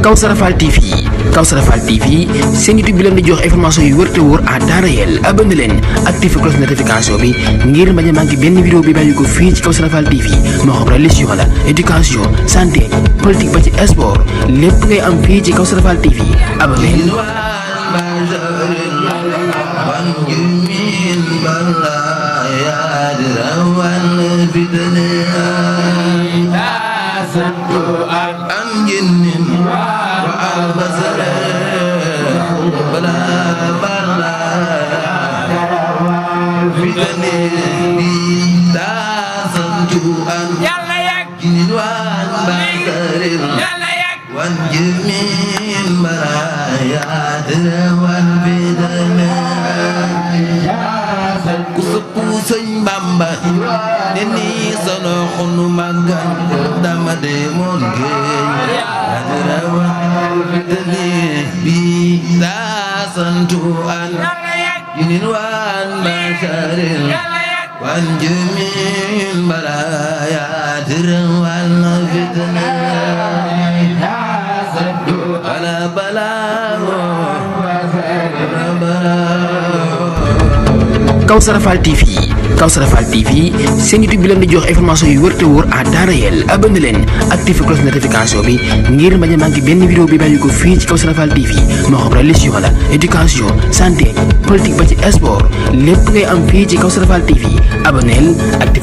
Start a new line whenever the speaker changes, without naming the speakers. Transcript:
Kawsara Fall TV seen YouTube bi leen di jox information yu wër te wóor à temps réel. abonné leen activé cloche notification bi ngir bañ a manqué benn vidéo bi bàyyi ko fii ci Kawsara Fall TV moo xam religion la éducation santé politique ba ci sport lépp ngay am fii ci Kawsara Fall TV abonné leen.
Sëñ Bamba ne ni sono xunu magan dama demoon géej adirawa fitani bi ta santu an yinin wan basharil wan jumin baraya adirawan fitana bala bala
Kawsara Fall TV seen YouTube bi leen di jox information yu wër te wóor à temps réel. abonné leen activé cloche notification bi ngir bañ a manqué benn vidéo bi bàyyi ko fii ci Kawsara Fall TV moo xam religion la éducation santé politique ba ci sport lépp ngay am fii ci Kawsara Fall TV abonné leen activé